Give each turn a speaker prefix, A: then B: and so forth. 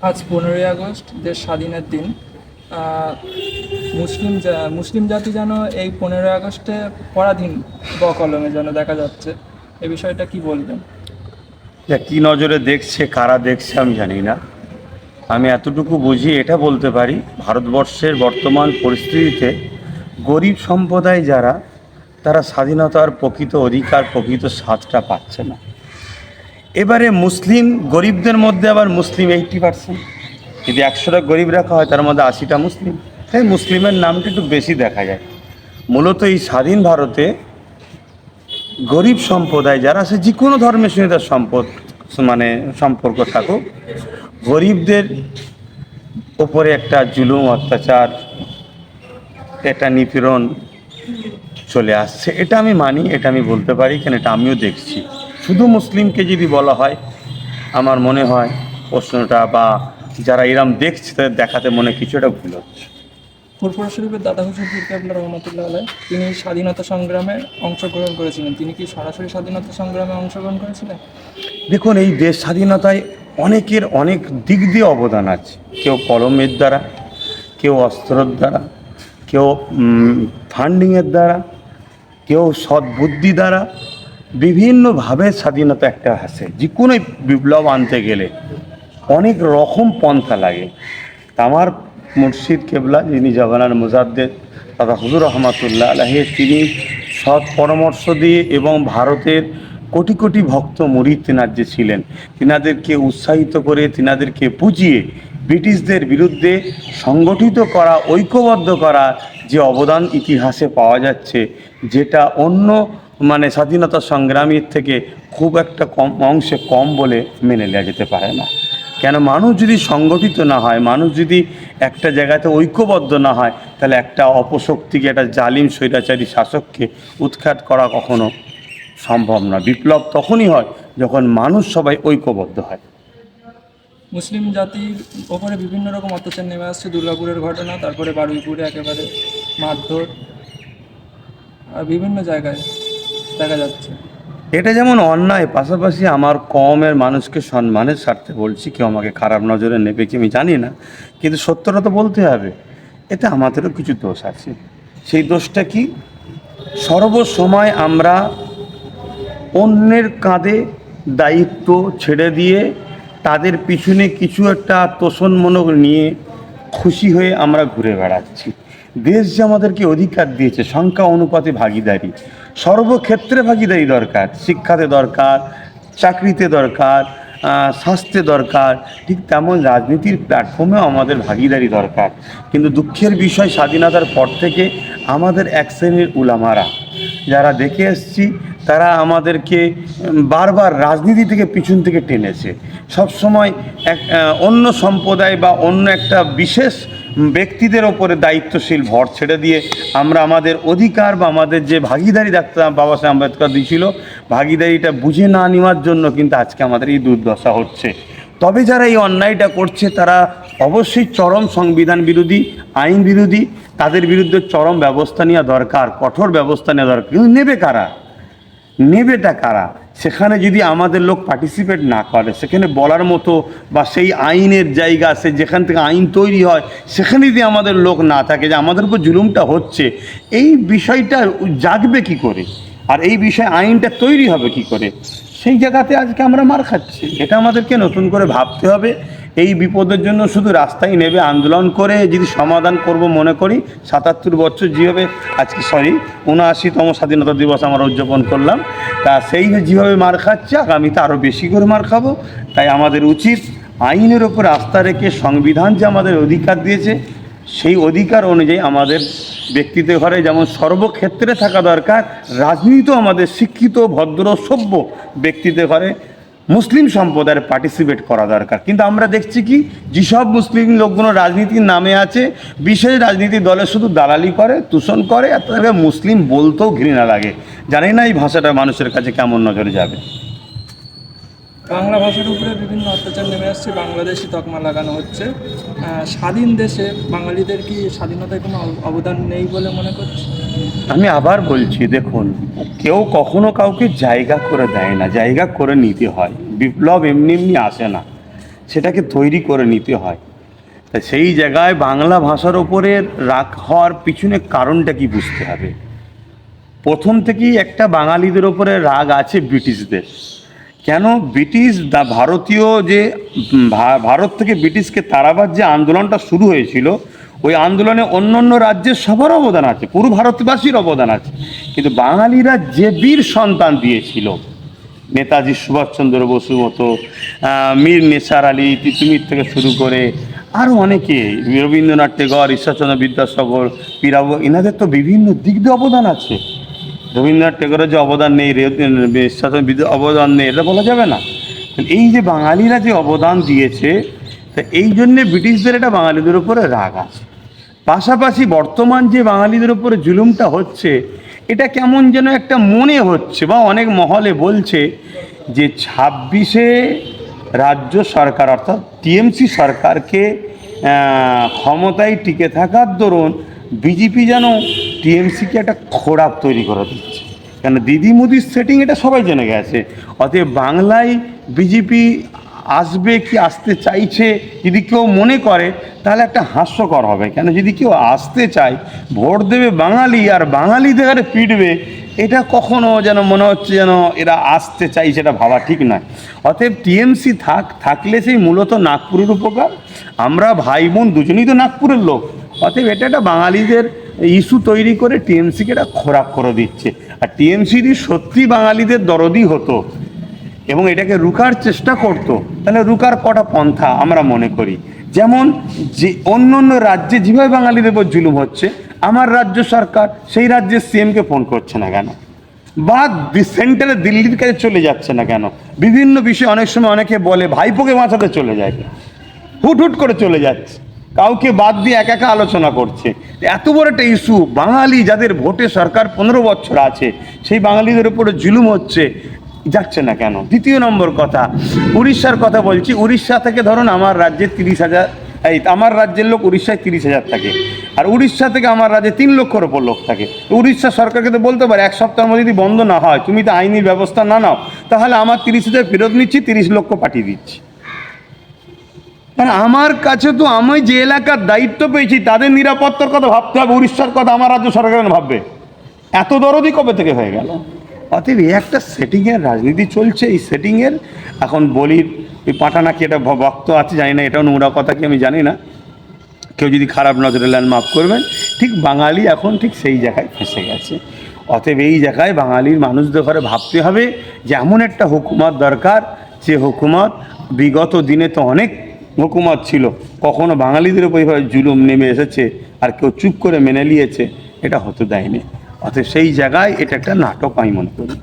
A: আজ 15ই আগস্ট দেশ স্বাধীনের দিন। আহ, মুসলিম জাতি যেন এই 15ই আগস্টে পরাধীন বকলমে যেন দেখা যাচ্ছে। এই বিষয়টা কি বলবেন?
B: যা কী নজরে দেখছে, কারা দেখছে আমি জানি না। আমি এতটুকু বুঝি, এটা বলতে পারি, ভারতবর্ষের বর্তমান পরিস্থিতিতে গরিব সম্প্রদায় যারা, তারা স্বাধীনতার প্রকৃত অধিকার, প্রকৃত স্বাদটা পাচ্ছে না। এবারে মুসলিম গরিবদের মধ্যে আবার মুসলিম 80%। যদি 100টা গরিব রাখা হয়, তার মধ্যে 80টা মুসলিম। তাই মুসলিমের নামটা একটু বেশি দেখা যায়। মূলত এই স্বাধীন ভারতে গরিব সম্প্রদায় যারা আছে, যে কোনো ধর্মের সঙ্গে তার সম্পর্ক থাকুক, গরিবদের ওপরে একটা জুলুম, অত্যাচার, একটা নিপীড়ন চলে আসছে। এটা আমি মানি, এটা আমি বলতে পারি, কেন এটা আমিও দেখছি। শুধু মুসলিমকে যদি বলা হয়, আমার মনে হয় প্রশ্নটা বা যারা এরম দেখছে তাদের দেখাতে মনে কিছুটা ভুল হচ্ছে।
A: ফুরফুরা শরীফের দাদা হুজুর পীর কেবলা রহমতুল্লাহ আলাইহ তিনি স্বাধীনতা সংগ্রামে অংশগ্রহণ করেছিলেন। তিনি কি সরাসরি স্বাধীনতা সংগ্রামে অংশগ্রহণ করেছিলেন?
B: দেখুন, এই দেশ স্বাধীনতায় অনেকের অনেক দিক দিয়ে অবদান আছে। কেউ কলমের দ্বারা, কেউ অস্ত্রের দ্বারা, কেউ ফান্ডিংয়ের দ্বারা, কেউ সদ্বুদ্ধি দ্বারা, বিভিন্নভাবে স্বাধীনতা একটা আছে। যে কোনো বিপ্লব আনতে গেলে অনেক রকম পন্থা লাগে। তা আমার মুর্শিদ কেবলা, যিনি জগন্নাথ মুজাদ্দেদ দাদা হুজুর রহমাতুল্লাহ আলাইহি, তিনি সৎ পরামর্শ দিয়ে এবং ভারতের কোটি কোটি ভক্ত মুরিদ তেনার যে ছিলেন, তিনাদেরকে উৎসাহিত করে, তিনাদেরকে পুজিয়ে ব্রিটিশদের বিরুদ্ধে সংগঠিত করা, ঐক্যবদ্ধ করা যে অবদান ইতিহাসে পাওয়া যাচ্ছে, যেটা অন্য স্বাধীনতা সংগ্রামীর থেকে খুব একটা কম অংশে কম বলে মেনে নেওয়া যেতে পারে না। কেন, মানুষ যদি সংগঠিত না হয়, মানুষ যদি একটা জায়গাতে ঐক্যবদ্ধ না হয়, তাহলে একটা অপশক্তিকে, একটা জালিম স্বৈরাচারী শাসককে উৎখাত করা কখনো সম্ভব না। বিপ্লব তখনই হয় যখন মানুষ সবাই ঐক্যবদ্ধ হয়।
A: মুসলিম জাতির ওপরে বিভিন্ন রকম অত্যাচার নেমে আসছে। দুর্গাপুরের ঘটনা, তারপরে বারুইপুরে একেবারে মারধর বিভিন্ন জায়গায় দেখা যাচ্ছে।
B: এটা যেমন অন্যায়, পাশাপাশি আমার কমের মানুষকে সম্মানের স্বার্থে বলছি, কেউ আমাকে খারাপ নজরে নেবে কি আমি জানি না, কিন্তু সত্যটা তো বলতে হবে। এতে আমাদেরও কিছু দোষ আছে। সেই দোষটা কি? সর্বসময় আমরা অন্যের কাঁধে দায়িত্ব ছেড়ে দিয়ে তাদের পিছনে কিছু একটা তোষণমূলক নিয়ে খুশি হয়ে আমরা ঘুরে বেড়াচ্ছি। দেশ যে আমাদেরকে অধিকার দিয়েছে, সংখ্যা অনুপাতে ভাগিদারি, সর্বক্ষেত্রে ভাগিদারি দরকার। শিক্ষাতে দরকার, চাকরিতে দরকার, স্বাস্থ্যে দরকার, ঠিক তেমন রাজনীতির প্ল্যাটফর্মেও আমাদের ভাগিদারি দরকার। কিন্তু দুঃখের বিষয়, স্বাধীনতার পর থেকে আমাদের এক শ্রেণীর উলামারা, যারা দেখে এসছি, তারা আমাদেরকে বারবার রাজনীতি থেকে পিছন থেকে টেনেছে। সবসময় অন্য সম্প্রদায় বা অন্য একটা বিশেষ ব্যক্তিদের ওপরে দায়িত্বশীল ভর ছেড়ে দিয়ে আমরা আমাদের অধিকার বা আমাদের যে ভাগিদারি ডাক্তার বাবা সাহেব আম্বেদকর দিয়েছিল, ভাগিদারিটা বুঝে না নেওয়ার জন্য কিন্তু আজকে আমাদের এই দুর্দশা হচ্ছে। তবে যারা এই অন্যায়টা করছে, তারা অবশ্যই চরম সংবিধান বিরোধী, আইন বিরোধী। তাদের বিরুদ্ধে চরম ব্যবস্থা নেওয়া দরকার, কঠোর ব্যবস্থা নেওয়া দরকার। কিন্তু নেবে কারা? নেবেটা কারা? সেখানে যদি আমাদের লোক পার্টিসিপেট না করে, সেখানে বলার মতো বা সেই আইনের জায়গা আছে যেখান থেকে আইন তৈরি হয়, সেখানে যদি আমাদের লোক না থাকে, যে আমাদের উপর জুলুমটা হচ্ছে, এই বিষয়টা জাগবে কি করে, আর এই বিষয়ে আইনটা তৈরি হবে কি করে, সেই জায়গাতে আজকে আমরা মার খাচ্ছি। এটা আমাদেরকে নতুন করে ভাবতে হবে। এই বিপদের জন্য শুধু রাস্তায় নেবে আন্দোলন করে যদি সমাধান করব মনে করি, ৭৭ বছর যেভাবে আজকে ৭৯তম স্বাধীনতা দিবস আমরা উদযাপন করলাম, তা সেই যেভাবে মার খাচ্ছে, আগামীতে আরও বেশি করে মার খাবো। তাই আমাদের উচিত আইনের ওপর আস্থা রেখে, সংবিধান যে আমাদের অধিকার দিয়েছে, সেই অধিকার অনুযায়ী আমাদের ব্যক্তিতে ঘরে যেমন সর্বক্ষেত্রে থাকা দরকার, রাজনীতিও আমাদের শিক্ষিত, ভদ্র, সভ্য ব্যক্তিতে ঘরে মুসলিম সম্প্রদায়ের পার্টিসিপেট করা দরকার। কিন্তু আমরা দেখছি কি, যেসব মুসলিম লোকগুলো রাজনীতির নামে আছে, বিশেষ রাজনীতি দলে শুধু দালালি করে, দূষণ করে, আর তাদেরকে মুসলিম বলতেও ঘৃণা লাগে। জানি না এই ভাষাটা মানুষের কাছে কেমন নজরে যাবে।
A: বাংলা ভাষার উপরে বিভিন্ন অত্যাচার নেমে আসছে, বাংলাদেশি তকমা লাগানো হচ্ছে। স্বাধীন দেশে বাঙালিদের কি স্বাধীনতায় কোনো অবদান নেই বলে মনে করছে?
B: আমি আবার বলছি, দেখুন, কেউ কখনো কাউকে জায়গা করে দেয় না, জায়গা করে নিতে হয়। বিপ্লব এমনি এমনি আসে না। সেটাকে তৈরি করে নিতে হয়। তা সেই জায়গায় বাংলা ভাষার ওপরে রাগ হওয়ার পিছনে কারণটা কি বুঝতে হবে। প্রথম থেকেই একটা বাঙালিদের ওপরে রাগ আছে ব্রিটিশদের। কেন ব্রিটিশ ভারতীয় যে ভারত থেকে ব্রিটিশকে তাড়াবার যে আন্দোলনটা শুরু হয়েছিল, ওই আন্দোলনে অন্য অন্য রাজ্যের সবার অবদান আছে, পুরো ভারতবাসীর অবদান আছে, কিন্তু বাঙালিরা যে বীর সন্তান দিয়েছিল, নেতাজি সুভাষচন্দ্র বসু মতো, মীর নেসার আলী তিতুমির থেকে শুরু করে আরও অনেকে, রবীন্দ্রনাথ টেগর, ঈশ্বরচন্দ্র বিদ্যাসাগর, পীরাব, এনাদের তো বিভিন্ন দিক দিয়ে অবদান আছে। রবীন্দ্রনাথ টেগরের যে অবদান নেই, ঈশ্বরচন্দ্র অবদান নেই, এটা বলা যাবে না। এই যে বাঙালিরা যে অবদান দিয়েছে, তা এই জন্যে ব্রিটিশদের এটা বাঙালিদের উপরে রাগ আছে। পাশাপাশি বর্তমান যে বাঙালিদের উপরে জুলুমটা হচ্ছে, এটা কেমন যেন একটা মনে হচ্ছে বা অনেক মহলে বলছে যে 26-এ রাজ্য সরকার অর্থাৎ টিএমসি সরকারকে ক্ষমতায় টিকে থাকার দরুন বিজেপি যেন টিএমসিকে একটা খোরাক তৈরি করে দিচ্ছে। কেন দিদি মোদির সেটিং এটা সবাই জেনে গেছে। অতএব বাংলায় বিজেপি আসবে কি আসতে চাইছে যদি কেউ মনে করে, তাহলে একটা হাস্যকর হবে। কেন যদি কেউ আসতে চায়, ভোট দেবে বাঙালি আর বাঙালিদের হারে পিটবে, এটা কখনো যেন মনে হচ্ছে যেন এরা আসতে চাইছে, এটা ভাবা ঠিক নয়। অতএব টিএমসি থাকলে সেই মূলত নাগপুরের উপকার। আমরা ভাই বোন দুজনেই তো নাগপুরের লোক। অতএব এটা একটা বাঙালিদের ইস্যু তৈরি করে টিএমসিকে এটা খোরাক করে দিচ্ছে। আর টিএমসি যদি সত্যি বাঙালিদের দরদি হতো এবং এটাকে রুখার চেষ্টা করতো, তাহলে রুখার কটা পন্থা আমরা মনে করি। যেমন যে অন্য অন্য রাজ্যে যেভাবে বাঙালিদের উপর জুলুম হচ্ছে, আমার রাজ্য সরকার সেই রাজ্যের সিএমকে ফোন করছে না কেন, বা সেন্টারে দিল্লির কাছে চলে যাচ্ছে না কেন? বিভিন্ন বিষয়ে অনেক সময় অনেকে বলে ভাইপোকে বাঁচাতে চলে যায়, হুট হুট করে চলে যাচ্ছে, কাউকে বাদ দিয়ে একা একা আলোচনা করছে। এত বড় একটা ইস্যু, বাঙালি যাদের ভোটে সরকার 15 বছর আছে, সেই বাঙালিদের উপরে জুলুম হচ্ছে, যাচ্ছে না কেন? দ্বিতীয় নম্বর কথা, উড়িষ্যার কথা বলছি। উড়িষ্যা থেকে ধরুন আমার রাজ্যে 30,000, আমার রাজ্যের লোক উড়িষ্যায় 30,000 থাকে, আর উড়িষ্যা থেকে আমার রাজ্যে 3 লক্ষের ওপর লোক থাকে। উড়িষ্যা সরকারকে তো বলতে পারে 1 সপ্তাহের মধ্যে যদি বন্ধ না হয়, তুমি তো আইনি ব্যবস্থা না নাও, তাহলে আমার 30,000 ফেরত নিচ্ছি, 30 লক্ষ পাঠিয়ে দিচ্ছি। মানে আমার কাছে তো আমি যে এলাকার দায়িত্ব পেয়েছি তাদের নিরাপত্তার কথা ভাবতে হবে, উড়িষ্যার কথা আমার রাজ্য সরকার ভাববে? এত দরদি কবে থেকে হয়ে গেল? অতএব একটা সেটিংয়ের রাজনীতি চলছে। এই সেটিংয়ের এখন বলির ওই পাঠানাকি একটা ভক্ত আছে, জানি না, এটাও নোংরা কথা কি আমি জানি না, কেউ যদি খারাপ নজরে নেন মাফ করবেন। ঠিক বাঙালি এখন ঠিক সেই জায়গায় ফেঁসে গেছে। অতএব এই জায়গায় বাঙালির মানুষদের ঘরে ভাবতে হবে যে এমন একটা হুকুমত দরকার, যে হুকুমত, বিগত দিনে তো অনেক হুকুমত ছিল, কখনো বাঙালিদের উপর এইভাবে জুলুম নেমে এসেছে আর কেউ চুপ করে মেনে নিয়েছে, এটা হতে দেয়নি। অতএব সেই জায়গায় এটা একটা নাটক আমি মনে করি।